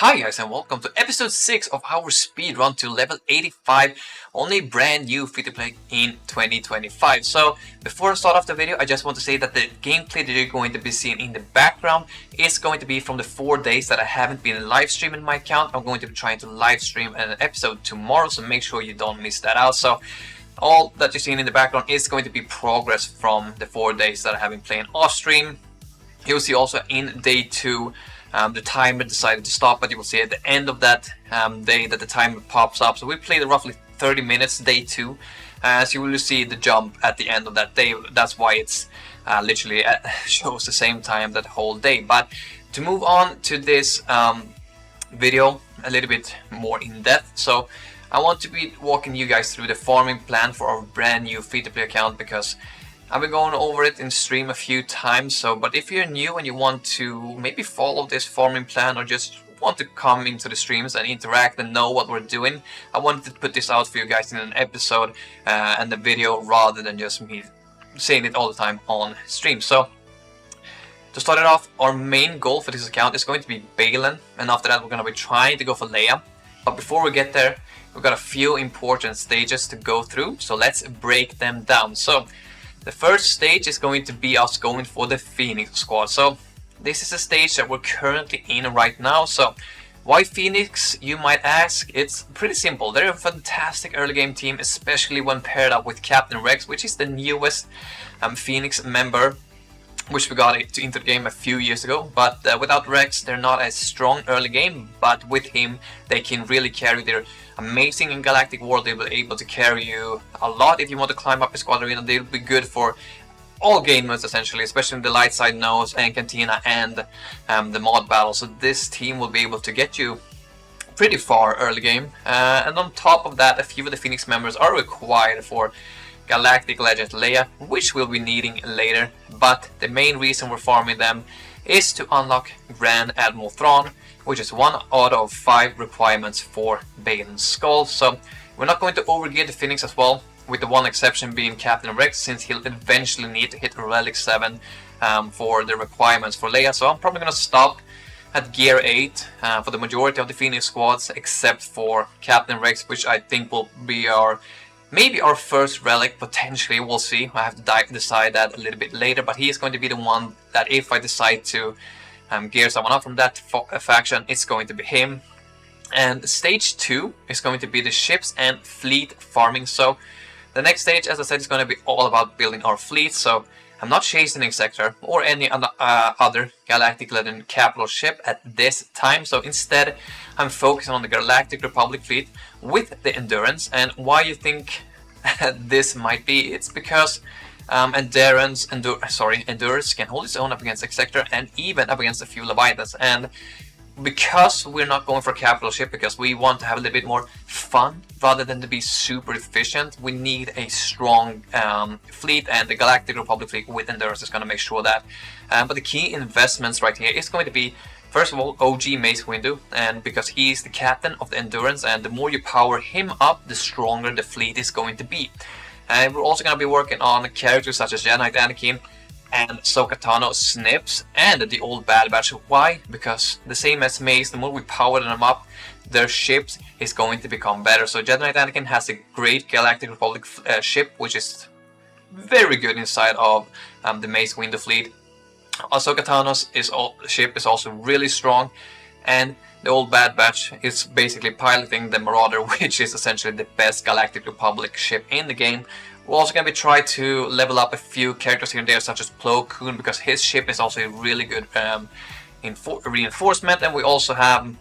Hi guys and welcome to episode 6 of our speedrun to level 85 on a brand new free-to-play in 2025. So before I start off the video, I just want to say that the gameplay that you're going to be seeing in the background is going to be from the 4 days that I haven't been live streaming my account. I'm going to be trying to live stream an episode tomorrow, so make sure you don't miss that out. So all that you're seeing in the background is going to be progress from the 4 days that I have been playing off stream. You'll see also in day 2 the timer decided to stop, but you will see at the end of that day that the timer pops up. So we played roughly 30 minutes day 2, so you will see the jump at the end of that day. That's why it's literally shows the same time that whole day. But to move on to this video a little bit more in depth, so I want to be walking you guys through the farming plan for our brand new free-to-play account, because I've been going over it in stream a few times. But if you're new and you want to maybe follow this farming plan or just want to come into the streams and interact and know what we're doing, I wanted to put this out for you guys in an episode and the video rather than just me saying it all the time on stream. So to start it off, our main goal for this account is going to be Balon, and after that we're going to be trying to go for Leia. But before we get there, we've got a few important stages to go through, so let's break them down. So the first stage is going to be us going for the Phoenix squad. So this is a stage that we're currently in right now. So why Phoenix, you might ask? It's pretty simple. They're a fantastic early game team, especially when paired up with Captain Rex, which is the newest Phoenix member, which we got into the game a few years ago. But without Rex, they're not as strong early game, but with him they can really carry their amazing in Galactic War. They will be able to carry you a lot if you want to climb up a squad arena. They'll be good for all game modes essentially, especially in the light side nodes and Cantina and the mod battle. So this team will be able to get you pretty far early game. And on top of that, a few of the Phoenix members are required for Galactic Legend Leia, which we'll be needing later. But the main reason we're farming them is to unlock Grand Admiral Thrawn, which is 1 out of 5 requirements for Balon's skull. So we're not going to overgear the Phoenix as well, with the one exception being Captain Rex, since he'll eventually need to hit Relic 7 for the requirements for Leia. So I'm probably going to stop at gear 8 for the majority of the Phoenix squads, except for Captain Rex, which I think will be maybe our first relic, potentially, we'll see. I have to decide that a little bit later, but he is going to be the one that if I decide to gear someone up from that faction, it's going to be him. And stage 2 is going to be the ships and fleet farming. So the next stage, as I said, is going to be all about building our fleet. So I'm not chasing Executor or any other Galactic Legend capital ship at this time. So instead, I'm focusing on the Galactic Republic fleet with the Endurance. And why you think this might be? It's because Endurance can hold its own up against Executor and even up against a few Leviathans. And because we're not going for a capital ship, because we want to have a little bit more fun rather than to be super efficient, we need a strong fleet, and the Galactic Republic fleet with Endurance is going to make sure that. But the key investments right here is going to be, first of all, OG Mace Windu, and because he's the captain of the Endurance, and the more you power him up, the stronger the fleet is going to be. And we're also going to be working on characters such as Jedi Knight Anakin and Ahsoka Tano, Snips, and the old Bad Batch. Why? Because the same as Mace, the more we power them up, their ships is going to become better. So Jedi Knight Anakin has a great Galactic Republic ship, which is very good inside of the Mace Windu fleet. Ahsoka Tano's ship is also really strong, and the old Bad Batch is basically piloting the Marauder, which is essentially the best Galactic Republic ship in the game. We're also going to be trying to level up a few characters here and there, such as Plo Koon, because his ship is also a really good reinforcement. And we also have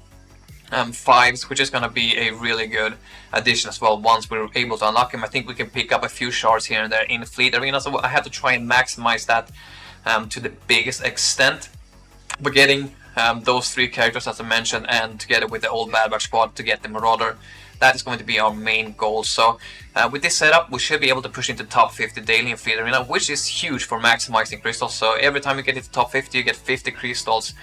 Fives, which is going to be a really good addition as well once we're able to unlock him. I think we can pick up a few shards here and there in the fleet arena, so I have to try and maximize that to the biggest extent. We're getting those 3 characters as I mentioned, and together with the old Bad Batch squad to get the Marauder. That is going to be our main goal. So with this setup, we should be able to push into top 50 daily in Fleet Arena, which is huge for maximizing crystals. So every time you get into top 50, you get 50 crystals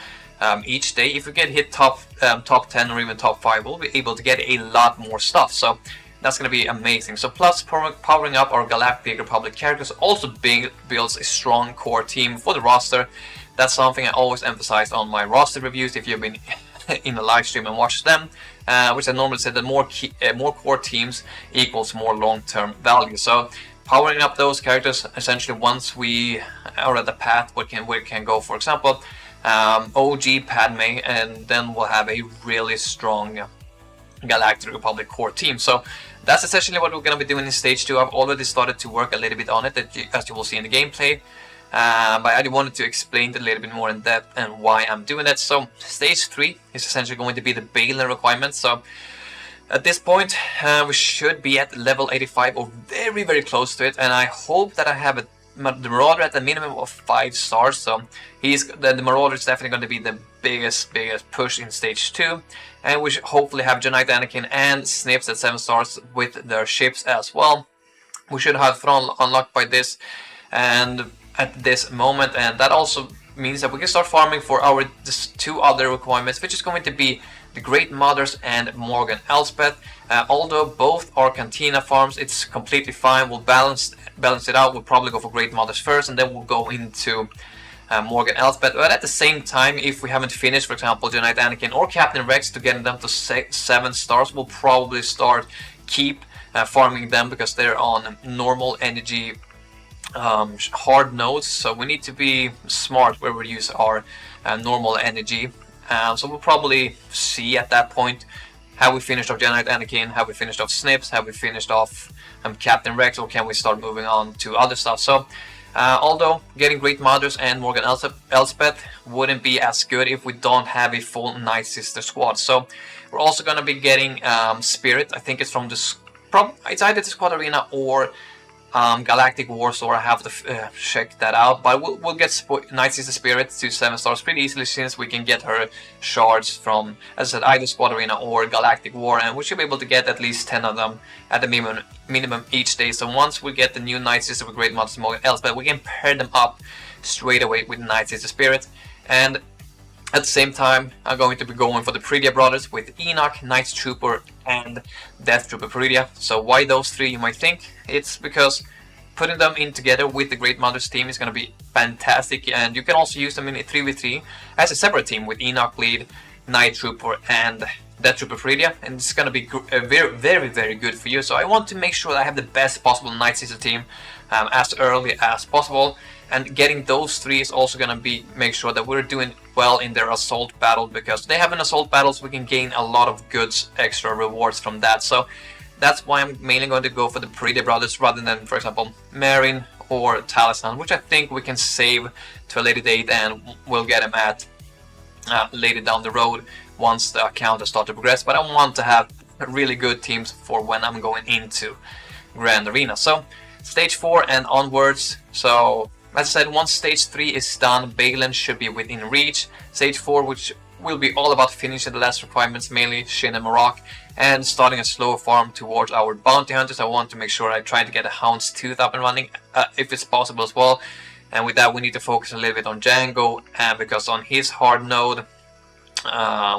each day. If you get hit top 10 or even top 5, we'll be able to get a lot more stuff. So that's going to be amazing. So plus powering up our Galactic Republic characters also builds a strong core team for the roster. That's something I always emphasize on my roster reviews. If you've been in a live stream and watch them, which I normally say that more core teams equals more long-term value. So powering up those characters, essentially once we are at the path we can go, for example, OG Padme, and then we'll have a really strong Galactic Republic core team. So that's essentially what we're going to be doing in stage 2. I've already started to work a little bit on it, as you will see in the gameplay, but I wanted to explain it a little bit more in depth and why I'm doing it. So stage 3 is essentially going to be the Balon requirements. So at this point we should be at level 85 or very, very close to it, and I hope that I have the Marauder at the minimum of 5 stars. So the Marauder is definitely going to be the biggest push in stage 2, and we should hopefully have Jedi Anakin and Snips at 7 stars with their ships as well. We should have Thrawn unlocked by this and at this moment, and that also means that we can start farming for our 2 other requirements, which is going to be the Great Mothers and Morgan Elspeth. Although both are Cantina farms, it's completely fine. We'll balance it out. We'll probably go for Great Mothers first, and then we'll go into Morgan Elspeth. But at the same time, if we haven't finished, for example, Jedi Anakin or Captain Rex to get them to 7 stars, we'll probably keep farming them, because they're on normal energy hard nodes. So we need to be smart where we use our normal energy. So we'll probably see at that point, have we finished off Jedi Anakin, have we finished off Snips, have we finished off Captain Rex, or can we start moving on to other stuff. So although getting Great Mothers and Morgan Elspeth wouldn't be as good if we don't have a full Night Sister squad. So we're also going to be getting Spirit. I think it's from it's either the Squad Arena or Galactic Warsaw. I have to check that out, but we'll get Night Sister Spirit to 7 stars pretty easily, since we can get her shards from, as I said, either Squad Arena or Galactic War, and we should be able to get at least 10 of them at the minimum each day. So once we get the new Night Sister with Great Mothers and Elspeth, we can pair them up straight away with Night Sister Spirit. And at the same time, I'm going to be going for the Peridia brothers with Enoch, Night Trooper, and Death Trooper Peridia. So why those 3, you might think? It's because putting them in together with the Great Mothers team is going to be fantastic, and you can also use them in a 3v3 as a separate team with Enoch lead, Night Trooper, and Death Trooper Peridia, and it's going to be very good for you. So I want to make sure that I have the best possible Night Sister team as early as possible, and getting those 3 is also going to be make sure that we're doing well in their assault battle, because they have an assault battle, so we can gain a lot of good extra rewards from that. So that's why I'm mainly going to go for the Peridia brothers rather than, for example, Marin or Talisan, which I think we can save to a later date, and we'll get them at later down the road once the account has started to progress. But I want to have really good teams for when I'm going into Grand Arena. So stage 4 and onwards. So as I said, once stage 3 is done, Balon should be within reach. Stage 4, which will be all about finishing the last requirements, mainly Shin and Marok, and starting a slow farm towards our bounty hunters. I want to make sure I try to get a Hound's Tooth up and running, if it's possible as well. And with that, we need to focus a little bit on Django, because on his hard node,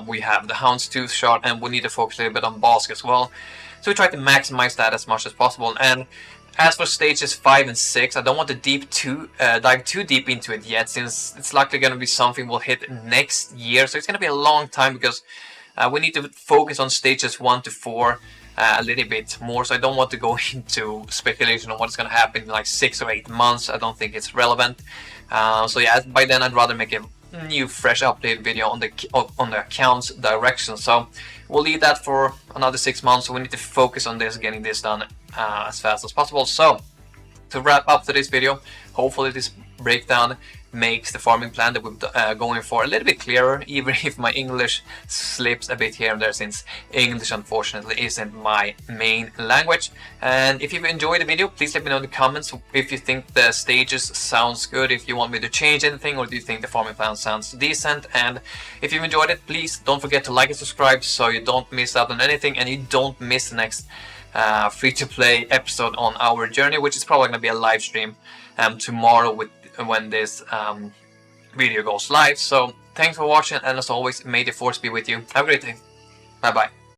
we have the Hound's Tooth shard, and we need to focus a little bit on Bosk as well. So we try to maximize that as much as possible. And as for stages 5 and 6, I don't want to dive too deep into it yet, since it's likely going to be something we'll hit next year. So it's going to be a long time, because we need to focus on stages 1 to 4 a little bit more. So I don't want to go into speculation on what's going to happen in like 6 or 8 months. I don't think it's relevant. So yeah, by then I'd rather make a new fresh update video on the account's direction. So we'll leave that for another 6 months. So we need to focus on this, getting this done as fast as possible. So to wrap up today's video, hopefully this breakdown makes the farming plan that we're going for a little bit clearer, even if my English slips a bit here and there, since English unfortunately isn't my main language. And if you've enjoyed the video, please let me know in the comments if you think the stages sounds good, if you want me to change anything, or do you think the farming plan sounds decent. And if you've enjoyed it, please don't forget to like and subscribe so you don't miss out on anything, and you don't miss the next free-to-play episode on our journey, which is probably going to be a live stream tomorrow when this video goes live. So thanks for watching, and as always, may the force be with you. Have a great day. Bye bye.